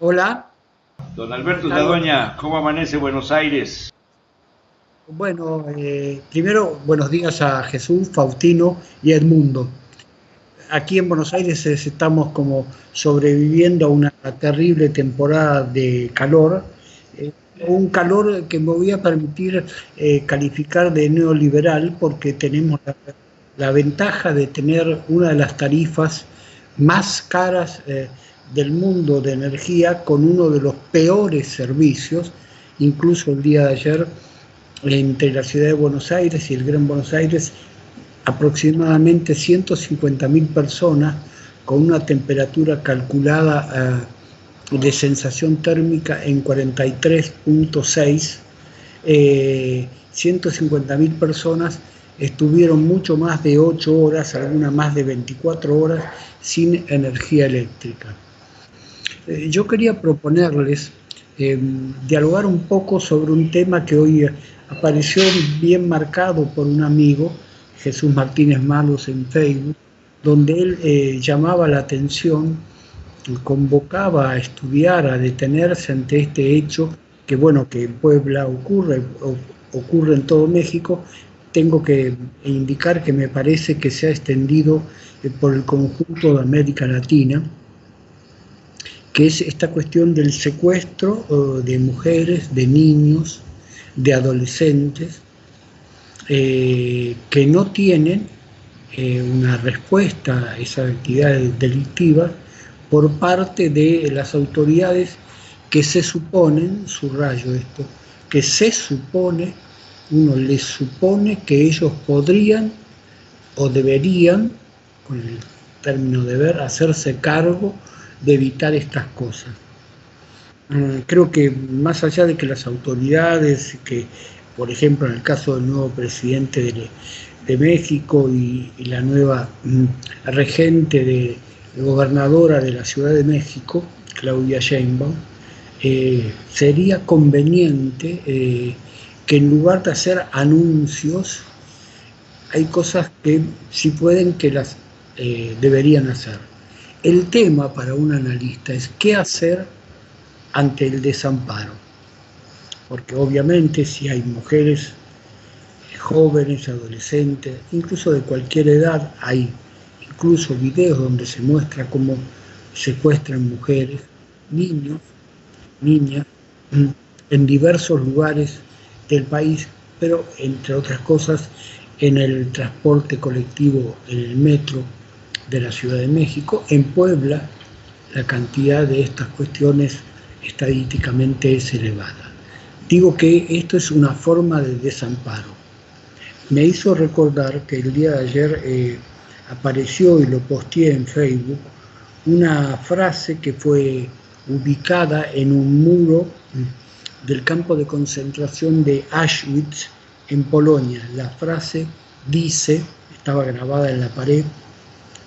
Hola, Don ¿qué Alberto tal? Buenos días. Dadoña, ¿cómo amanece Buenos Aires? Bueno, primero buenos días a Jesús, Faustino y Edmundo. Aquí en Buenos Aires estamos como sobreviviendo a una terrible temporada de calor, un calor que me voy a permitir calificar de neoliberal porque tenemos la ventaja de tener una de las tarifas más caras del mundo de energía con uno de los peores servicios. Incluso el día de ayer, entre la ciudad de Buenos Aires y el Gran Buenos Aires, aproximadamente 150.000 personas con una temperatura calculada de sensación térmica en 43,6. 150.000 personas estuvieron mucho más de 8 horas, algunas más de 24 horas, sin energía eléctrica. Yo quería proponerles dialogar un poco sobre un tema que hoy apareció bien marcado por un amigo, Jesús Martínez Malos, en Facebook, donde él llamaba la atención, convocaba a estudiar, a detenerse ante este hecho que, bueno, que en Puebla ocurre en todo México. Tengo que indicar que me parece que se ha extendido por el conjunto de América Latina, que es esta cuestión del secuestro de mujeres, de niños, de adolescentes, que no tienen una respuesta a esas actividades delictivas por parte de las autoridades que se suponen, subrayo esto, que se supone, uno les supone que ellos podrían o deberían, con el término deber, hacerse cargo de evitar estas cosas. Creo que más allá de que las autoridades, que por ejemplo en el caso del nuevo presidente de México y la nueva regente gobernadora de la Ciudad de México, Claudia Sheinbaum, sería conveniente que en lugar de hacer anuncios, hay cosas que sí pueden que las deberían hacer. El tema para un analista es qué hacer ante el desamparo, porque obviamente si hay mujeres jóvenes, adolescentes, incluso de cualquier edad, hay incluso videos donde se muestra cómo secuestran mujeres, niños, niñas, en diversos lugares del país, pero entre otras cosas en el transporte colectivo, en el metro de la Ciudad de México. En Puebla la cantidad de estas cuestiones estadísticamente es elevada. Digo que esto es una forma de desamparo. Me hizo recordar que el día de ayer apareció, y lo posteé en Facebook, una frase que fue ubicada en un muro del campo de concentración de Auschwitz en Polonia. La frase dice, estaba grabada en la pared,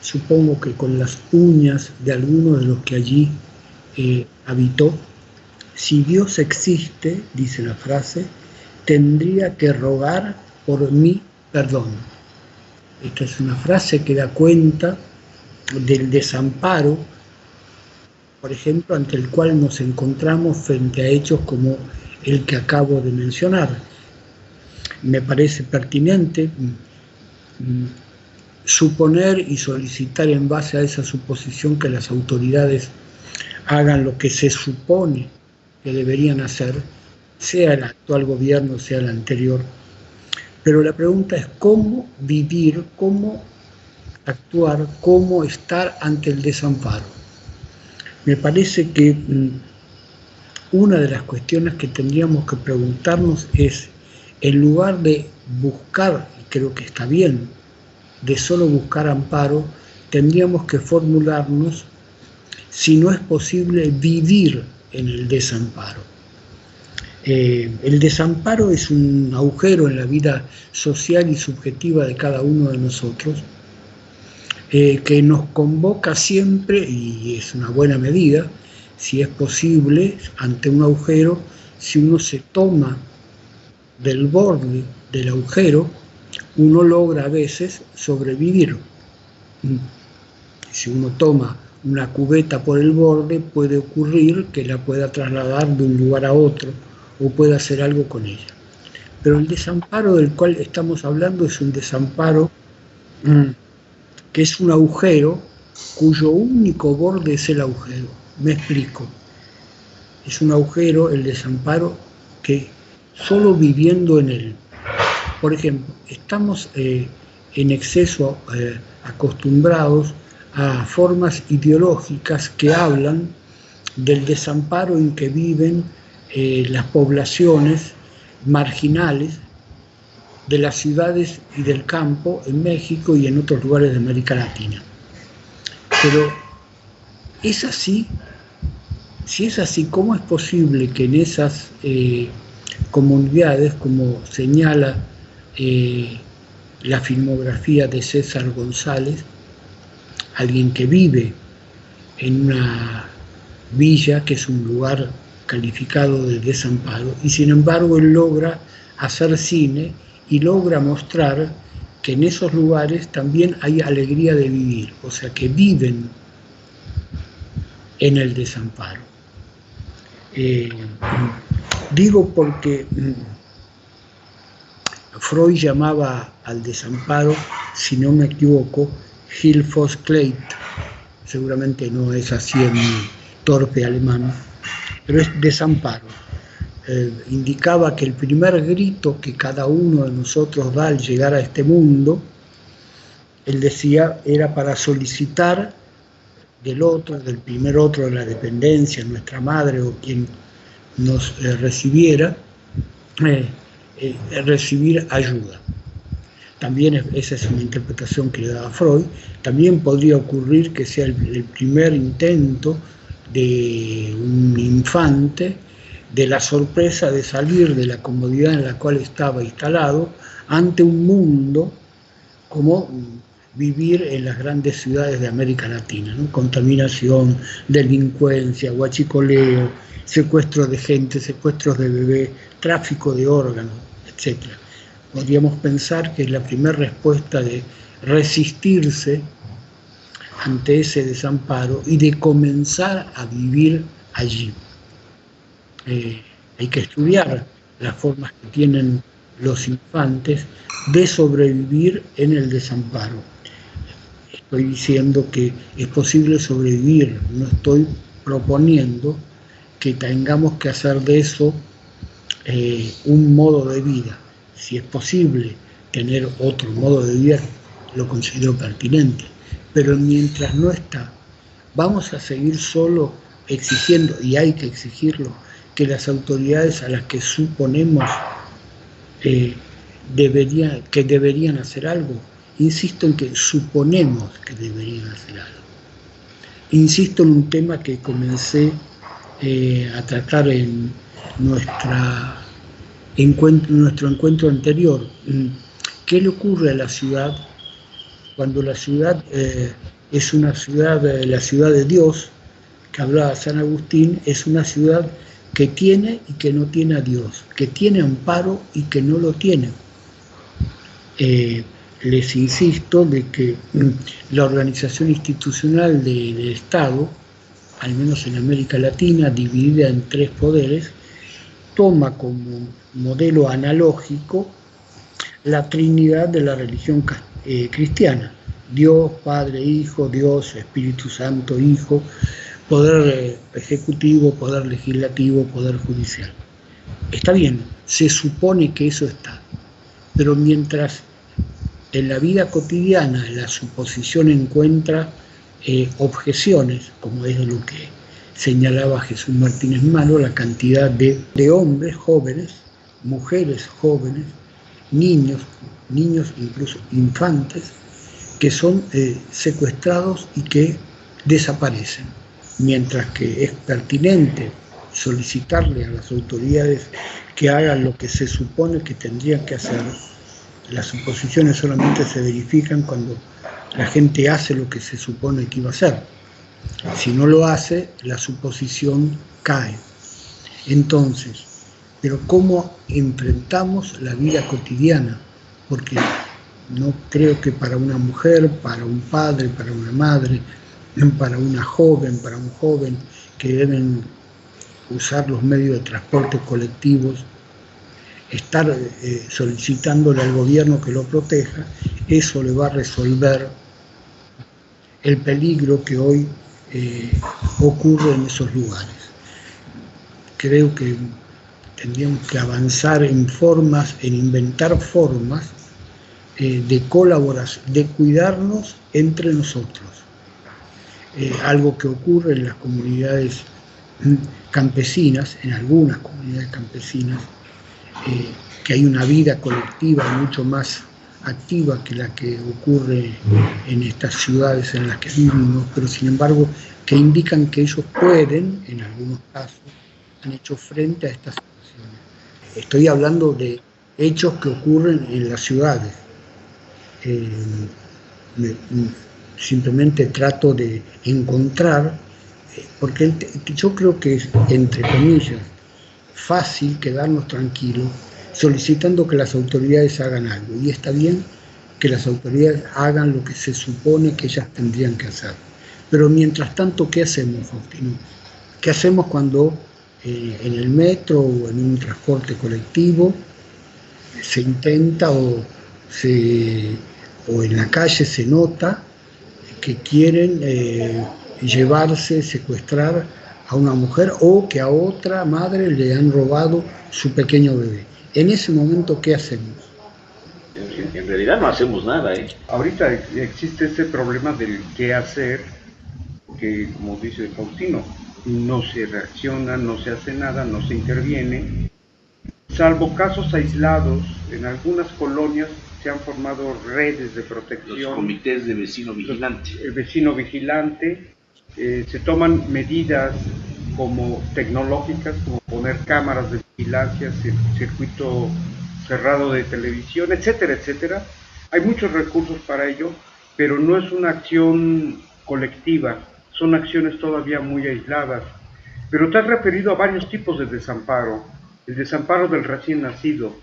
supongo que con las uñas de alguno de los que allí habitó: si Dios existe, dice la frase, tendría que rogar por mi perdón. Esta es una frase que da cuenta del desamparo, por ejemplo, ante el cual nos encontramos frente a hechos como el que acabo de mencionar. Me parece pertinente suponer y solicitar en base a esa suposición que las autoridades hagan lo que se supone que deberían hacer, sea el actual gobierno, sea el anterior. Pero la pregunta es cómo vivir, cómo actuar, cómo estar ante el desamparo. Me parece que una de las cuestiones que tendríamos que preguntarnos es, en lugar de buscar, y creo que está bien, de solo buscar amparo, tendríamos que formularnos si no es posible vivir en el desamparo. El desamparo es un agujero en la vida social y subjetiva de cada uno de nosotros, que nos convoca siempre, y es una buena medida, si es posible, ante un agujero, si uno se toma del borde del agujero, uno logra a veces sobrevivir. Si uno toma una cubeta por el borde, puede ocurrir que la pueda trasladar de un lugar a otro o pueda hacer algo con ella. Pero el desamparo del cual estamos hablando es un desamparo que es un agujero cuyo único borde es el agujero. Me explico. Es un agujero, el desamparo, que solo viviendo en él. Por ejemplo, estamos en exceso acostumbrados a formas ideológicas que hablan del desamparo en que viven las poblaciones marginales de las ciudades y del campo en México y en otros lugares de América Latina. Pero es así. Si es así, ¿cómo es posible que en esas comunidades, como señala la filmografía de César González, alguien que vive en una villa que es un lugar calificado de desamparo, y sin embargo él logra hacer cine y logra mostrar que en esos lugares también hay alegría de vivir, o sea que viven en el desamparo? Digo porque Freud llamaba al desamparo, si no me equivoco, Hilflosigkeit, seguramente no es así en torpe alemán, pero es desamparo. Indicaba que el primer grito que cada uno de nosotros da al llegar a este mundo, él decía, era para solicitar del otro, del primer otro de la dependencia, nuestra madre o quien nos recibiera, recibir ayuda. También esa es una interpretación que le daba Freud. También podría ocurrir que sea el primer intento de un infante de la sorpresa de salir de la comodidad en la cual estaba instalado ante un mundo como vivir en las grandes ciudades de América Latina, ¿no? Contaminación, delincuencia, huachicoleo, secuestro de gente, secuestros de bebés, tráfico de órganos, etc. Podríamos pensar que es la primera respuesta de resistirse ante ese desamparo y de comenzar a vivir allí. Hay que estudiar las formas que tienen los infantes de sobrevivir en el desamparo. Estoy diciendo que es posible sobrevivir, no estoy proponiendo que tengamos que hacer de eso un modo de vida. Si es posible tener otro modo de vida, lo considero pertinente, pero mientras no está, vamos a seguir solo exigiendo, y hay que exigirlo, que las autoridades a las que suponemos que deberían hacer algo. Insisto en que suponemos que deberían hacer algo. Insisto en un tema que comencé a tratar en nuestro encuentro anterior. ¿Qué le ocurre a la ciudad cuando la ciudad es una ciudad, la ciudad de Dios, que hablaba San Agustín, es una ciudad que tiene y que no tiene a Dios, que tiene amparo y que no lo tiene? Les insisto de que la organización institucional del Estado, al menos en América Latina, dividida en 3 poderes, toma como modelo analógico la Trinidad de la religión cristiana: Dios, Padre, Hijo, Dios, Espíritu Santo, Hijo, poder ejecutivo, poder legislativo, poder judicial. Está bien, se supone que eso está, pero mientras en la vida cotidiana la suposición encuentra objeciones, como es lo que señalaba Jesús Martínez Malo, la cantidad de hombres jóvenes, mujeres jóvenes, niños incluso infantes, que son secuestrados y que desaparecen. Mientras que es pertinente solicitarle a las autoridades que hagan lo que se supone que tendrían que hacer, las suposiciones solamente se verifican cuando la gente hace lo que se supone que iba a hacer. Si no lo hace, la suposición cae. Entonces, pero ¿cómo enfrentamos la vida cotidiana? Porque no creo que para una mujer, para un padre, para una madre, para una joven, para un joven que deben usar los medios de transporte colectivos, estar solicitándole al gobierno que lo proteja, eso le va a resolver el peligro que hoy ocurre en esos lugares. Creo que tendríamos que avanzar en formas, en inventar formas de colaboración, de cuidarnos entre nosotros. Algo que ocurre en las comunidades campesinas, en algunas comunidades campesinas, que hay una vida colectiva mucho más activa que la que ocurre en estas ciudades en las que vivimos, pero sin embargo que indican que ellos pueden, en algunos casos, han hecho frente a estas situaciones. Estoy hablando de hechos que ocurren en las ciudades. Simplemente trato de encontrar, porque yo creo que es, entre comillas, fácil quedarnos tranquilos solicitando que las autoridades hagan algo, y está bien que las autoridades hagan lo que se supone que ellas tendrían que hacer. Pero mientras tanto, ¿qué hacemos, Faustino? ¿Qué hacemos cuando en el metro o en un transporte colectivo se intenta o en la calle se nota que quieren llevarse, secuestrar a una mujer, o que a otra madre le han robado su pequeño bebé? En ese momento, ¿qué hacemos? En realidad no hacemos nada, Ahorita existe ese problema del qué hacer, que, como dice Faustino, no se reacciona, no se hace nada, no se interviene, salvo casos aislados. En algunas colonias se han formado redes de protección. Los comités de vecino vigilante. El vecino vigilante, se toman medidas como tecnológicas, como poner cámaras de vigilancia, circuito cerrado de televisión, etcétera, etcétera. Hay muchos recursos para ello, pero no es una acción colectiva, son acciones todavía muy aisladas. Pero te has referido a varios tipos de desamparo: el desamparo del recién nacido,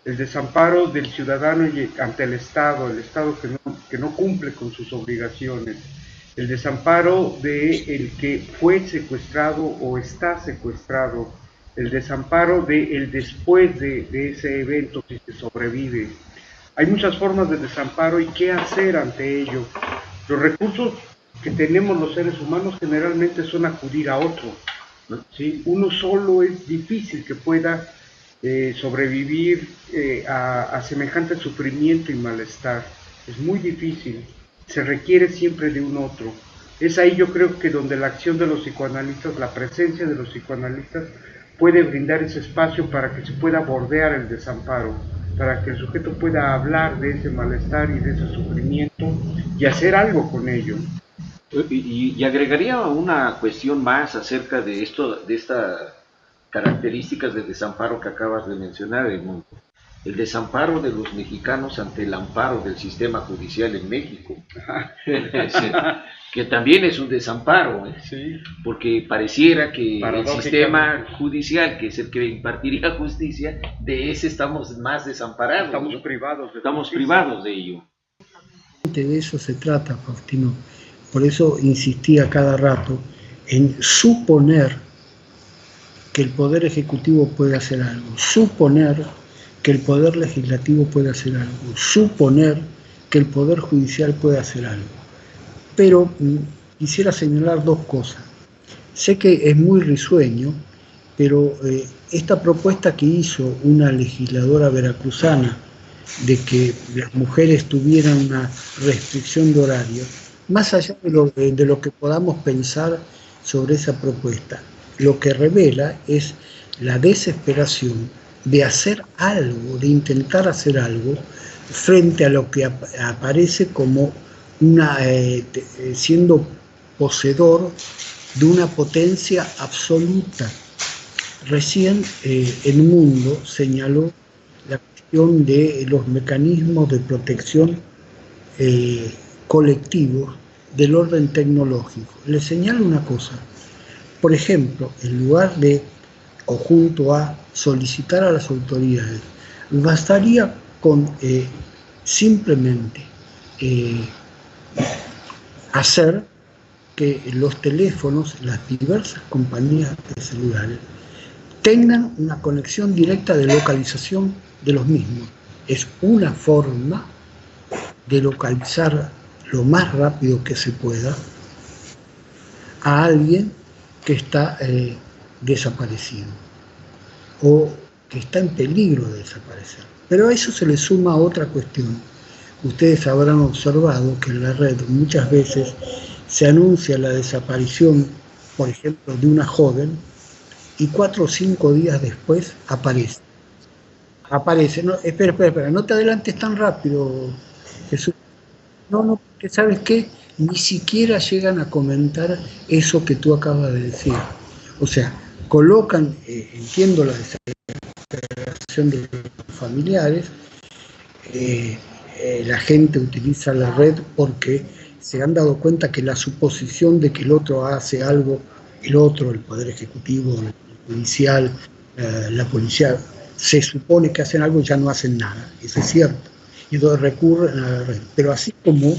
el desamparo del ciudadano ante el Estado que no cumple con sus obligaciones, el desamparo del que fue secuestrado o está secuestrado, el desamparo del después de ese evento, si se sobrevive. Hay muchas formas de desamparo y qué hacer ante ello. Los recursos que tenemos los seres humanos generalmente son acudir a otro, ¿sí? Uno solo es difícil que pueda sobrevivir a semejante sufrimiento y malestar. Es muy difícil, se requiere siempre de un otro. Es ahí, yo creo, que donde la acción de los psicoanalistas, la presencia de los psicoanalistas, puede brindar ese espacio para que se pueda bordear el desamparo, para que el sujeto pueda hablar de ese malestar y de ese sufrimiento y hacer algo con ello. Y agregaría una cuestión más acerca de estas características de desamparo que acabas de mencionar, Edmundo. El desamparo de los mexicanos ante el amparo del sistema judicial en México, que también es un desamparo, sí, porque pareciera que el sistema judicial, que es el que impartiría justicia, de ese estamos más desamparados. Estamos, ¿no? Estamos privados de ello. De eso se trata, Faustino. Por eso insistía cada rato en suponer que el Poder Ejecutivo puede hacer algo, suponer que el Poder Legislativo puede hacer algo, suponer que el Poder Judicial puede hacer algo. Pero quisiera señalar dos cosas. Sé que es muy risueño, pero esta propuesta que hizo una legisladora veracruzana de que las mujeres tuvieran una restricción de horario, más allá de lo que podamos pensar sobre esa propuesta, lo que revela es la desesperación de hacer algo, de intentar hacer algo frente a lo que aparece como siendo poseedor de una potencia absoluta. Recién Edmundo señaló la cuestión de los mecanismos de protección colectivos del orden tecnológico. Le señalo una cosa. Por ejemplo, en lugar de, o junto a, solicitar a las autoridades, bastaría con simplemente hacer que los teléfonos, las diversas compañías de celulares, tengan una conexión directa de localización de los mismos. Es una forma de localizar lo más rápido que se pueda a alguien que está desaparecido o que está en peligro de desaparecer. Pero a eso se le suma otra cuestión. Ustedes habrán observado que en la red muchas veces se anuncia la desaparición, por ejemplo, de una joven, y 4 o 5 días después aparece. No, espera, no te adelantes tan rápido, Jesús. No, porque ¿sabes qué? Ni siquiera llegan a comentar eso que tú acabas de decir. O sea, colocan, entiendo la desesperación de los familiares, la gente utiliza la red porque se han dado cuenta que la suposición de que el otro hace algo, el Poder Ejecutivo, el Judicial, la policía, se supone que hacen algo y ya no hacen nada. Eso es cierto. Y entonces recurren a la red. Pero así como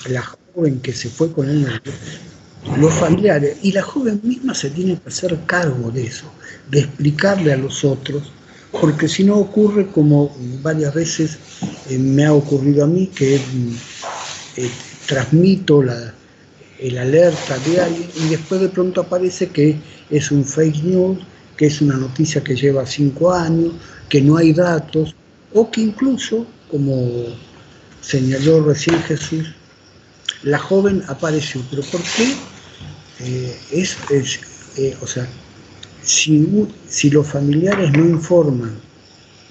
la joven que se fue con él, los familiares y la joven misma se tiene que hacer cargo de eso, de explicarle a los otros, porque si no ocurre como varias veces me ha ocurrido a mí, que transmito el alerta de alguien y después de pronto aparece que es un fake news, que es una noticia que lleva 5 años, que no hay datos, o que incluso, como señaló recién Jesús, la joven apareció. ¿Pero por qué? O sea, si los familiares no informan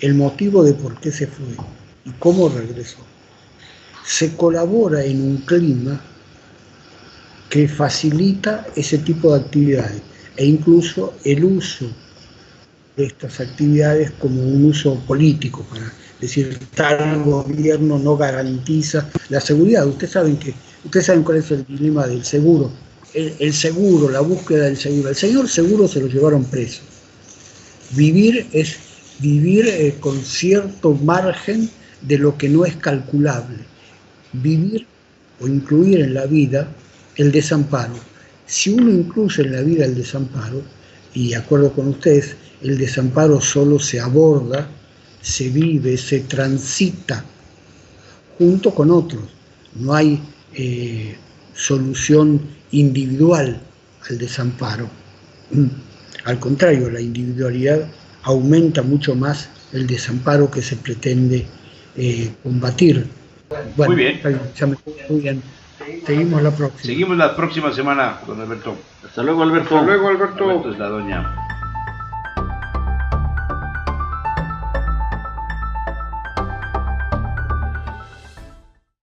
el motivo de por qué se fue y cómo regresó, se colabora en un clima que facilita ese tipo de actividades e incluso el uso de estas actividades como un uso político, para decir tal gobierno no garantiza la seguridad. Ustedes saben cuál es el dilema del seguro. El seguro, la búsqueda del seguro. El señor seguro se lo llevaron preso. Vivir es vivir con cierto margen de lo que no es calculable. Vivir o incluir en la vida el desamparo. Si uno incluye en la vida el desamparo, y de acuerdo con ustedes, el desamparo solo se aborda, se vive, se transita junto con otros. No hay solución individual al desamparo. Al contrario, la individualidad aumenta mucho más el desamparo que se pretende combatir. Bueno, muy bien. Muy bien. Seguimos la próxima. Seguimos la próxima semana, don Alberto. Hasta luego, Alberto. Hasta luego, Alberto. Alberto es la doña.